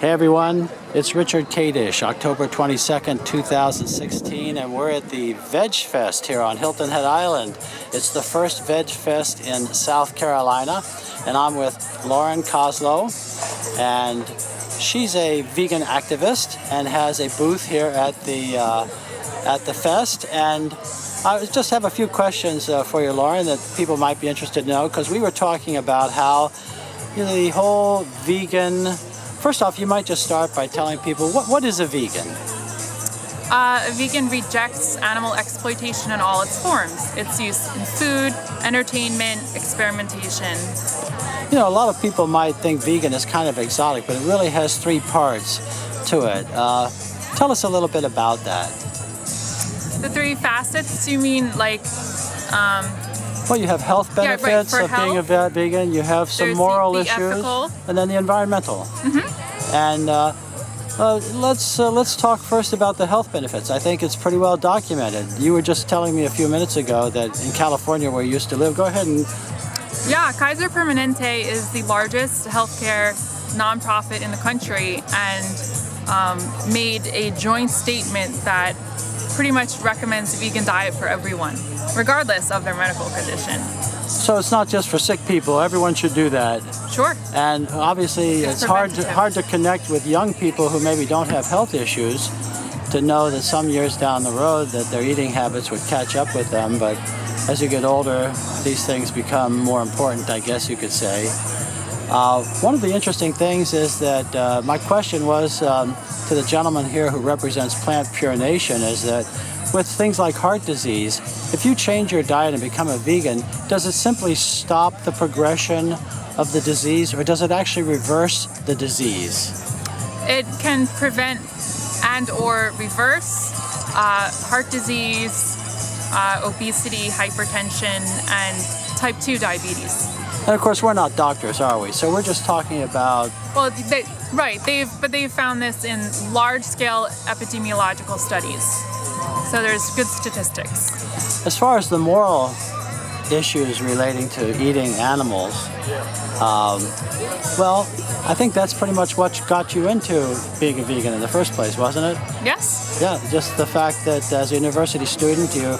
Hey everyone, it's Richard Kadish, October 22nd, 2016, and we're at the VegFest here on Hilton Head Island. It's the first VegFest in South Carolina, and I'm with Lauren Koslow, and she's a vegan activist and has a booth here at the fest. And I just have a few questions for you, Lauren, that people might be interested to know, because we were talking about how the whole vegan. First off, you might just start by telling people, what is a vegan? A vegan rejects animal exploitation in all its forms. It's used in food, entertainment, experimentation. You know, a lot of people might think vegan is kind of exotic, but it really has three parts to it. Tell us a little bit about that. The three facets, you mean like... Well, you have health benefits of being a vegan, you have some moral issues, ethical, and then the environmental. Mm-hmm. And let's talk first about the health benefits. I think it's pretty well documented. You were just telling me a few minutes ago that in California, where you used to live, go ahead and... Yeah, Kaiser Permanente is the largest healthcare nonprofit in the country, and made a joint statement that pretty much recommends a vegan diet for everyone, regardless of their medical condition. So it's not just for sick people, everyone should do that. Sure. And obviously it's hard to connect with young people who maybe don't have health issues to know that some years down the road that their eating habits would catch up with them, but as you get older, these things become more important, I guess you could say. One of the interesting things is that my question was to the gentleman here who represents Plant Pure Nation, is that with things like heart disease, if you change your diet and become a vegan, does it simply stop the progression of the disease, or does it actually reverse the disease? It can prevent and or reverse heart disease, obesity, hypertension, and type 2 diabetes. And of course, we're not doctors, are we? So we're just talking about... Well, they've found this in large-scale epidemiological studies. So there's good statistics. As far as the moral issues relating to eating animals, well, I think that's pretty much what got you into being a vegan in the first place, wasn't it? Yes. Yeah, just the fact that as a university student, you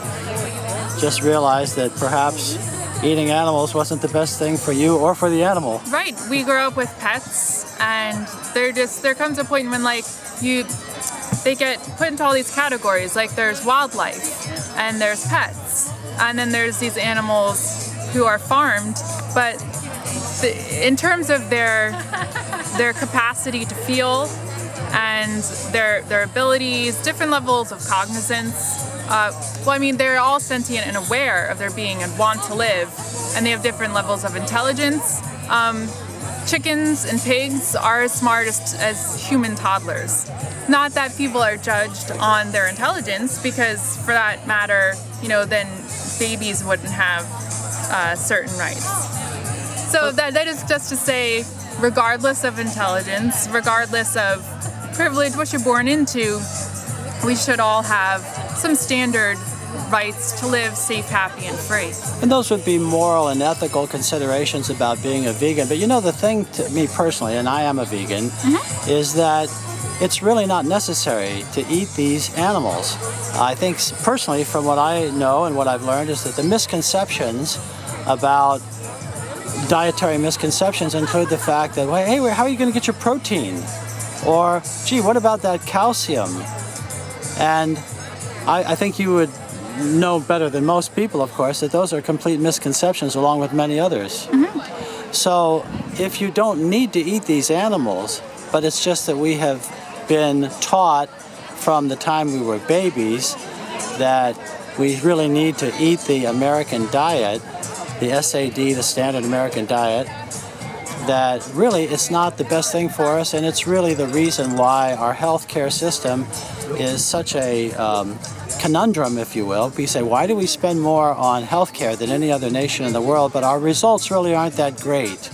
just realized that perhaps eating animals wasn't the best thing for you or for the animal. Right. We grew up with pets, and there comes a point when they get put into all these categories. Like there's wildlife, and there's pets, and then there's these animals who are farmed. But in terms of their capacity to feel and their abilities, different levels of cognizance. They're all sentient and aware of their being and want to live, and they have different levels of intelligence. Chickens and pigs are as smart as human toddlers. Not that people are judged on their intelligence, because for that matter, then babies wouldn't have certain rights. So that is just to say, regardless of intelligence, regardless of privilege, what you're born into, we should all have some standard rights to live safe, happy, and free. And those would be moral and ethical considerations about being a vegan. But the thing to me personally, and I am a vegan, is that it's really not necessary to eat these animals. I think personally, from what I know and what I've learned, is that the misconceptions about dietary misconceptions include the fact that, well, hey, how are you going to get your protein? Or, gee, what about that calcium? And I think you would know better than most people, of course, that those are complete misconceptions along with many others. Mm-hmm. So if you don't need to eat these animals, but it's just that we have been taught from the time we were babies that we really need to eat the American diet, the SAD, the Standard American Diet, that really it's not the best thing for us, and it's really the reason why our healthcare system is such a conundrum, if you will. We say, why do we spend more on healthcare than any other nation in the world, but our results really aren't that great?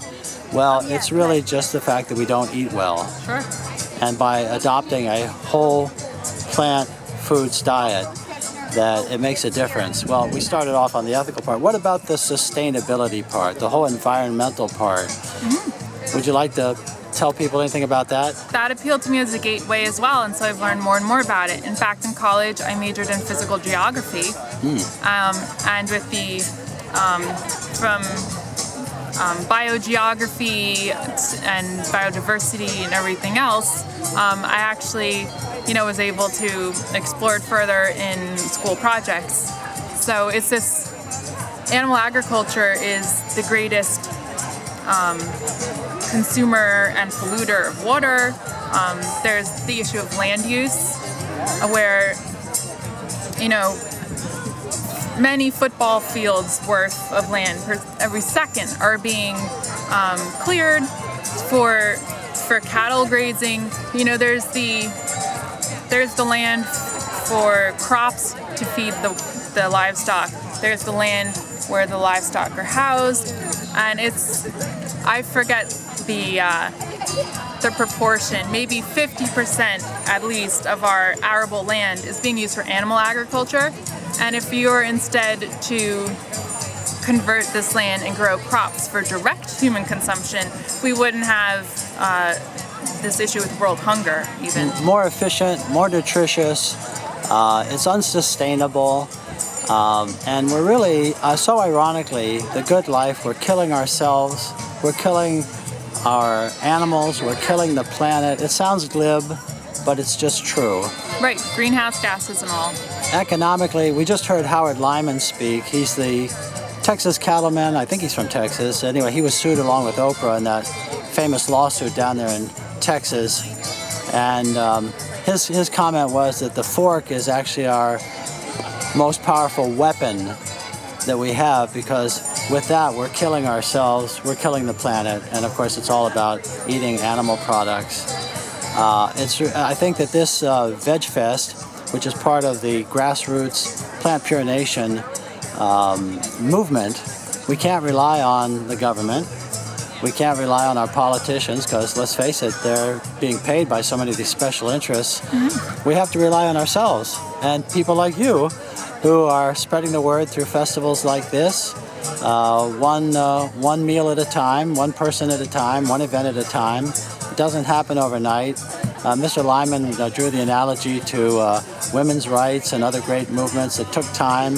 Well, it's really just the fact that we don't eat well. Sure. And by adopting a whole plant foods diet, that it makes a difference. Well, we started off on the ethical part. What about the sustainability part, the whole environmental part? Mm-hmm. Would you like to tell people anything about that? That appealed to me as a gateway as well, and so I've learned more and more about it. In fact, in college, I majored in physical geography, and with the from biogeography and biodiversity and everything else, I actually, was able to explore it further in school projects. So it's this animal agriculture is the greatest consumer and polluter of water. There's the issue of land use, where, many football fields worth of land every second are being cleared for cattle grazing. There's the land for crops to feed the livestock. There's the land where the livestock are housed, and I forget the proportion, maybe 50% at least of our arable land is being used for animal agriculture. And if you were instead to convert this land and grow crops for direct human consumption, we wouldn't have this issue with world hunger even. More efficient, more nutritious, it's unsustainable, and we're really, so ironically, the good life, we're killing ourselves, we're killing our animals, we're killing the planet. It sounds glib, but it's just true. Right, greenhouse gases and all. Economically, we just heard Howard Lyman speak. He's the Texas cattleman. I think he's from Texas. Anyway, he was sued along with Oprah in that famous lawsuit down there in Texas. And his comment was that the fork is actually our most powerful weapon that we have, because with that we're killing ourselves, we're killing the planet, and of course it's all about eating animal products. I think that this VegFest, which is part of the grassroots plant pure nation movement, we can't rely on the government. We can't rely on our politicians, because let's face it, they're being paid by so many of these special interests. Mm-hmm. We have to rely on ourselves and people like you who are spreading the word through festivals like this, one meal at a time, one person at a time, one event at a time. It doesn't happen overnight. Mr. Lyman drew the analogy to women's rights and other great movements. It took time.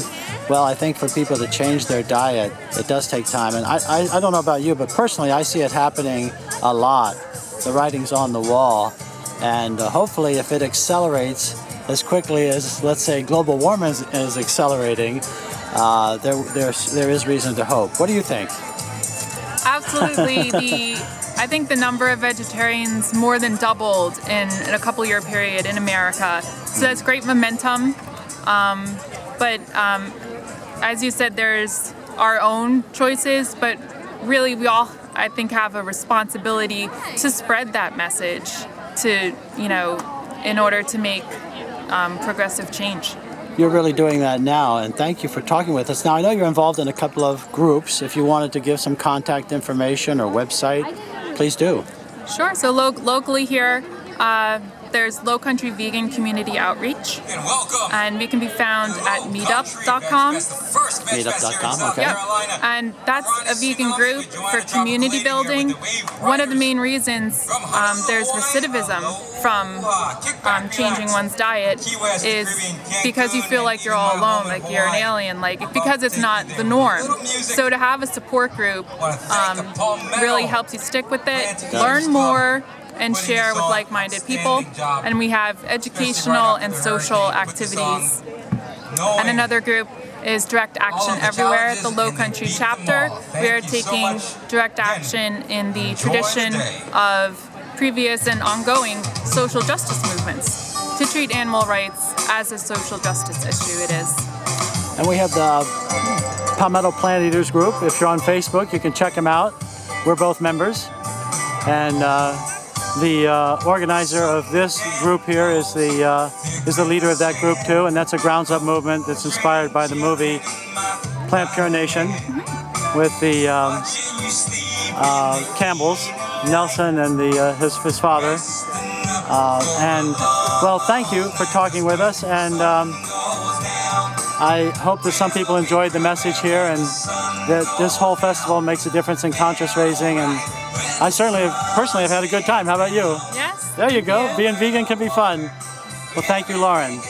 Well, I think for people to change their diet, it does take time. And I don't know about you, but personally, I see it happening a lot. The writing's on the wall. And hopefully, if it accelerates as quickly as, let's say, global warming is accelerating, there is reason to hope. What do you think? Absolutely. I think the number of vegetarians more than doubled in a couple-year period in America. So that's great momentum. But as you said, there's our own choices, but really we all, I think, have a responsibility to spread that message to, in order to make progressive change. You're really doing that now, and thank you for talking with us. Now, I know you're involved in a couple of groups. If you wanted to give some contact information or website, please do. Sure. So locally here, there's Lowcountry Vegan Community Outreach, and we can be found at meetup.com. Meetup.com, okay. Yep. And that's a vegan group for community building. One of the main reasons there's recidivism from changing one's diet is because you feel like you're all alone, like you're an alien, because it's not the norm. So to have a support group really helps you stick with it, learn more, and share with like-minded people. And we have educational and social activities. And another group is Direct Action Everywhere at the Lowcountry chapter. We are taking direct action in the tradition of previous and ongoing social justice movements to treat animal rights as a social justice issue it is. And we have the Palmetto Plant Eaters group. If you're on Facebook, you can check them out. We're both members. And the organizer of this group here is the leader of that group too, and that's a grounds up movement that's inspired by the movie Plant Pure Nation with the Campbells, Nelson and his father. And well, thank you for talking with us, and I hope that some people enjoyed the message here, and that this whole festival makes a difference in conscious raising and I certainly personally have had a good time. How about you? Yes. There you thank go. Being vegan can be fun. Well, thank you, Lauren.